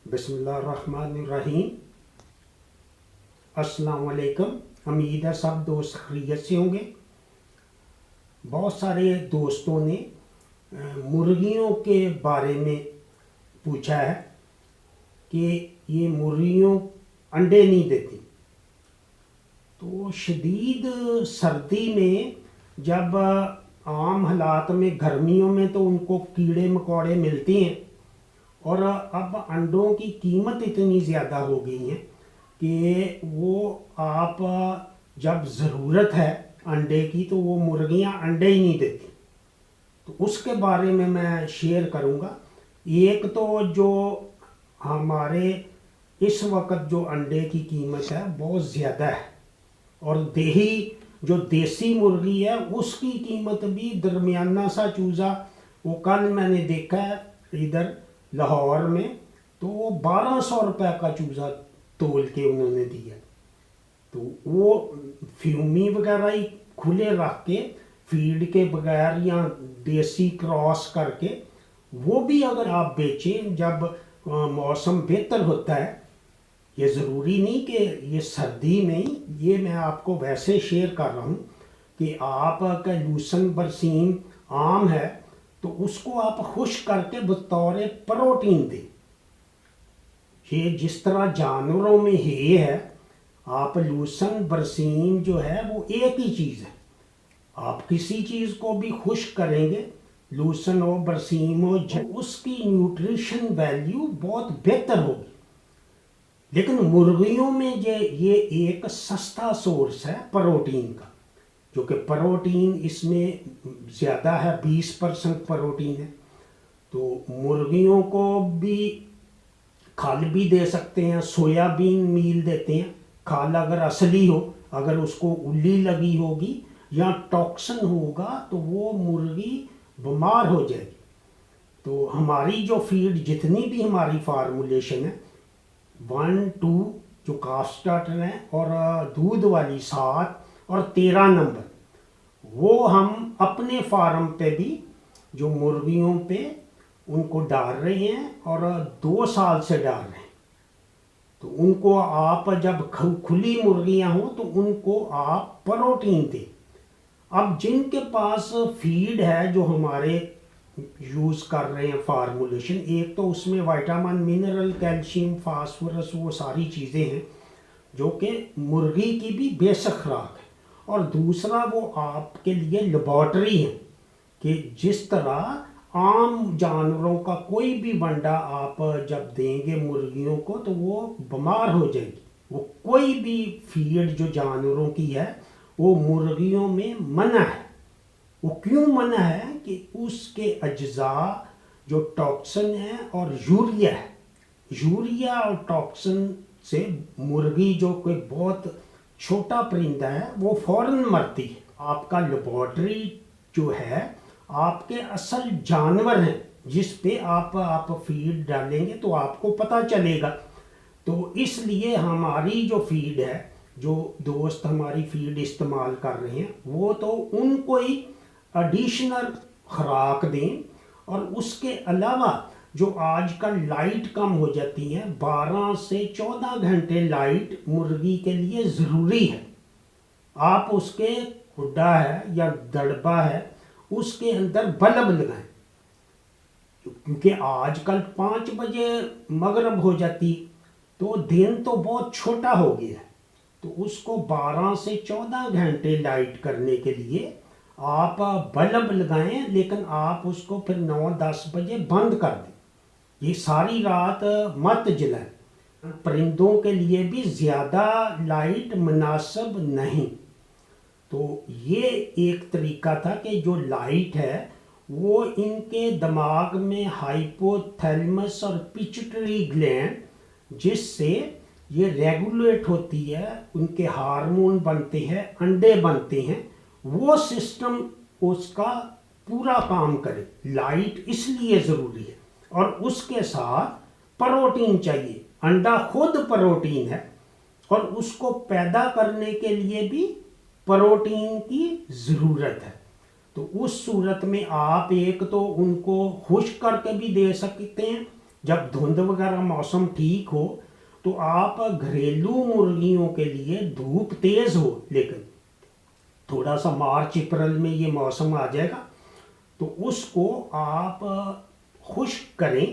बिस्मिल्लाहिर्रहमानिर्रहीम। अस्सलाम वालेकुम। उम्मीद है सब दोस्त खैरियत से होंगे। बहुत सारे दोस्तों ने मुर्गियों के बारे में पूछा है कि ये मुर्गियों अंडे नहीं देती। तो शदीद सर्दी में जब आम हालात में गर्मियों में तो उनको कीड़े मकोड़े मिलते हैं, और अब अंडों की कीमत इतनी ज़्यादा हो गई है कि वो आप जब ज़रूरत है अंडे की तो वो मुर्गियां अंडे ही नहीं देती। तो उसके बारे में मैं शेयर करूंगा। एक तो जो हमारे इस वक्त जो अंडे की कीमत है बहुत ज़्यादा है, और जो देसी मुर्गी है उसकी कीमत भी दरमियाना सा चूज़ा, वो कल मैंने देखा है इधर लाहौर में, तो वो 1200 रुपये का चूज़ा तोल के उन्होंने दिया। तो वो फ्यूमी वगैरह ही खुले रख के फीड के बगैर या देसी क्रॉस करके वो भी अगर आप बेचें जब मौसम बेहतर होता है, ये ज़रूरी नहीं कि ये सर्दी में ही, ये मैं आपको वैसे शेयर कर रहा हूँ कि आपका लूसन बरसीम आम है तो उसको आप खुश करके बतौर प्रोटीन दें। ये जिस तरह जानवरों में ये है, आप लूसन बरसीम जो है वो एक ही चीज़ है। आप किसी चीज़ को भी खुश करेंगे, लूसन हो बरसीम हो, उसकी न्यूट्रिशन वैल्यू बहुत बेहतर होगी। लेकिन मुर्गियों में ये एक सस्ता सोर्स है प्रोटीन का, जो कि प्रोटीन इसमें ज़्यादा है, 20% प्रोटीन है। तो मुर्गियों को भी खल भी दे सकते हैं, सोयाबीन मील देते हैं। खल अगर असली हो, अगर उसको उल्ली लगी होगी या टॉक्सिन होगा तो वो मुर्गी बीमार हो जाएगी। तो हमारी जो फीड जितनी भी हमारी फार्मूलेशन है 1, 2 जो काफ स्टार्टर है और दूध वाली 7 और 13 नंबर, वो हम अपने फार्म पे भी जो मुर्गियों पे उनको डाल रहे हैं और 2 साल से डाल रहे हैं। तो उनको आप जब खुली मुर्गियां हो तो उनको आप प्रोटीन दें। अब जिनके पास फीड है जो हमारे यूज़ कर रहे हैं फार्मूलेशन, एक तो उसमें विटामिन मिनरल कैल्शियम फास्फोरस वो सारी चीज़ें हैं जो कि मुर्गी की भी बेशक खुराक है, और दूसरा वो आपके लिए लेबॉर्ट्री है कि जिस तरह आम जानवरों का कोई भी बंडा आप जब देंगे मुर्गियों को तो वो बीमार हो जाएगी। वो कोई भी फीड जो जानवरों की है वो मुर्गियों में मना है। वो क्यों मना है कि उसके अज्जा जो टॉक्सिन है और यूरिया है, यूरिया और टॉक्सिन से मुर्गी जो कोई बहुत छोटा परिंदा है वो फौरन मरती है। आपका लेबॉर्ट्री जो है आपके असल जानवर हैं जिस पे आप फीड डालेंगे तो आपको पता चलेगा। तो इसलिए हमारी जो फीड है, जो दोस्त हमारी फीड इस्तेमाल कर रहे हैं, वो तो उनको ही एडिशनल खुराक दें। और उसके अलावा जो आजकल लाइट कम हो जाती है, 12 से 14 घंटे लाइट मुर्गी के लिए ज़रूरी है। आप उसके खुड्डा है या दड़बा है उसके अंदर बल्ब लगाएं, क्योंकि आजकल 5 बजे मगरिब हो जाती तो दिन तो बहुत छोटा हो गया है। तो उसको 12 से 14 घंटे लाइट करने के लिए आप बल्ब लगाएं, लेकिन आप उसको फिर 9-10 बजे बंद कर दें। ये सारी रात मत जलाएं। परिंदों के लिए भी ज़्यादा लाइट मुनासिब नहीं। तो ये एक तरीका था कि जो लाइट है वो इनके दिमाग में हाइपोथैलेमस और पिट्यूटरी ग्लैंड, जिससे ये रेगुलेट होती है, उनके हार्मोन बनते हैं, अंडे बनते हैं, वो सिस्टम उसका पूरा काम करे। लाइट इसलिए ज़रूरी है, और उसके साथ प्रोटीन चाहिए। अंडा खुद प्रोटीन है और उसको पैदा करने के लिए भी प्रोटीन की ज़रूरत है। तो उस सूरत में आप एक तो उनको खुश करके भी दे सकते हैं, جب دھند وغیرہ موسم ٹھیک ہو تو آپ گھریلو مرغیوں کے لیے دھوپ تیز ہو، لیکن تھوڑا سا مارچ اپریل میں یہ موسم آ جائے گا تو اس کو آپ خشک کریں،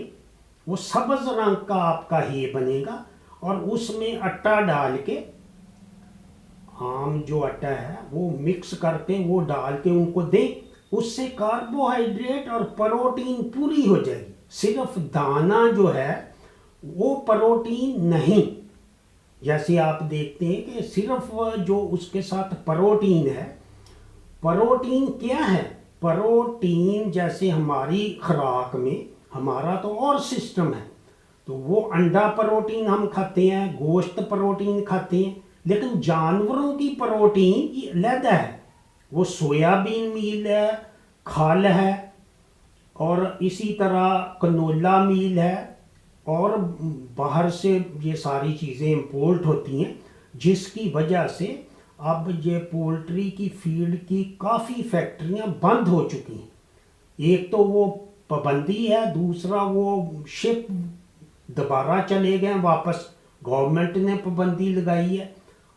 وہ سبز رنگ کا آپ کا ہے بنے گا، اور اس میں آٹا ڈال کے، عام جو آٹا ہے وہ مکس کر کے وہ ڈال کے ان کو دیں. اس سے کاربوہائیڈریٹ اور پروٹین پوری ہو جائے گی. صرف دانہ جو ہے وہ پروٹین نہیں. جیسے آپ دیکھتے ہیں کہ صرف جو اس کے ساتھ پروٹین ہے، پروٹین کیا ہے؟ پروٹین جیسے ہماری خوراک میں ہمارا تو اور سسٹم ہے، تو وہ انڈا پروٹین ہم کھاتے ہیں، گوشت پروٹین کھاتے ہیں، لیکن جانوروں کی پروٹین یہ علیحدہ ہے. وہ سویابین میل ہے، کھال ہے، اور اسی طرح کنولا میل ہے، اور باہر سے یہ ساری چیزیں امپورٹ ہوتی ہیں، جس کی وجہ سے اب یہ پولٹری کی فیڈ کی کافی فیکٹریاں بند ہو چکی ہیں. ایک تو وہ پابندی ہے، دوسرا وہ شپ دوبارہ چلے گئے واپس، گورنمنٹ نے پابندی لگائی ہے،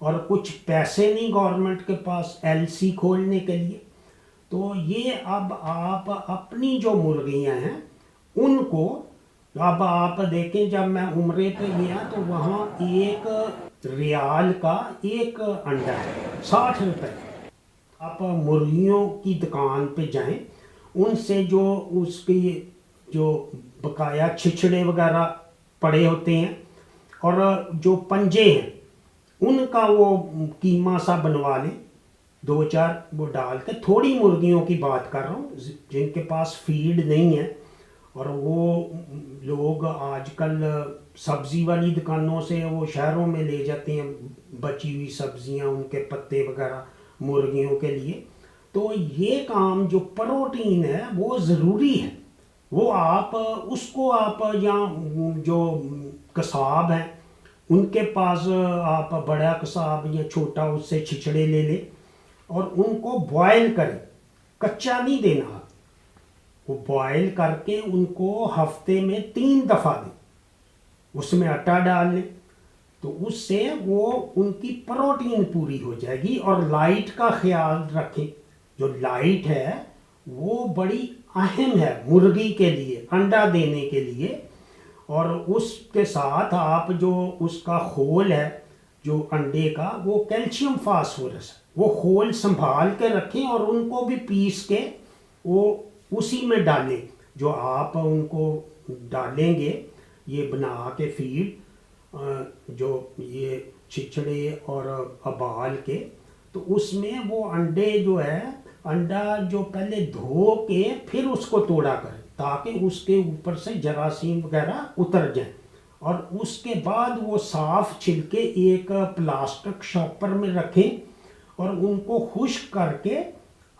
اور کچھ پیسے نہیں گورنمنٹ کے پاس ایل سی کھولنے کے لیے. تو یہ اب آپ اپنی جو مرغیاں ہیں ان کو، اب آپ دیکھیں جب میں عمرے پہ گیا تو وہاں 1 ریال کا 1 انڈا ہے، 60 روپے. آپ مرغیوں کی دکان پہ جائیں، ان سے جو اس کی جو بقایا چھچڑے وغیرہ پڑے ہوتے ہیں اور جو پنجے ہیں ان کا وہ قیمہ سا بنوا لیں، 2-4 وہ ڈال کے. تھوڑی مرغیوں کی بات کر رہا ہوں جن کے پاس فیڈ نہیں ہے، اور وہ لوگ آج کل سبزی والی دکانوں سے وہ شہروں میں لے جاتے ہیں بچی ہوئی سبزیاں، ان کے پتے وغیرہ مرغیوں کے لیے. تو یہ کام جو پروٹین ہے وہ ضروری ہے، وہ آپ اس کو آپ، یا جو قصاب ہیں ان کے پاس آپ بڑا قصاب یا چھوٹا اس سے چھچڑے لے لیں اور ان کو بوائل کریں. کچا نہیں دینا، وہ بوائل کر کے ان کو ہفتے میں 3 دفعہ دیں، اس میں آٹا ڈال لیں، تو اس سے وہ ان کی پروٹین پوری ہو جائے گی. اور لائٹ کا خیال رکھیں، جو لائٹ ہے وہ بڑی اہم ہے مرغی کے لیے انڈا دینے کے لیے. اور اس کے ساتھ آپ جو اس کا خول ہے جو انڈے کا، وہ کیلشیم فاسفورس، وہ خول سنبھال کے رکھیں اور ان کو بھی پیس کے وہ اسی میں ڈالیں. جو آپ ان کو ڈالیں گے یہ بنا کے فیڈ، جو یہ چھچڑے اور ابال کے، تو اس میں وہ انڈے جو ہے، انڈا جو پہلے دھو کے پھر اس کو توڑا کریں تاکہ اس کے اوپر سے جراثیم وغیرہ اتر جائیں، اور اس کے بعد وہ صاف چھلکے ایک پلاسٹک شاپر میں رکھیں اور ان کو خشک کر کے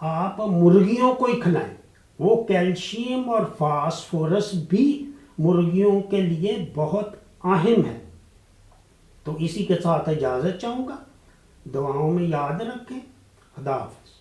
آپ مرغیوں کو ہی کھلائیں. وہ کیلشیم اور فاسفورس بھی مرغیوں کے لیے بہت اہم ہے. تو اسی کے ساتھ اجازت چاہوں گا، دعاؤں میں یاد رکھیں. خدا حافظ.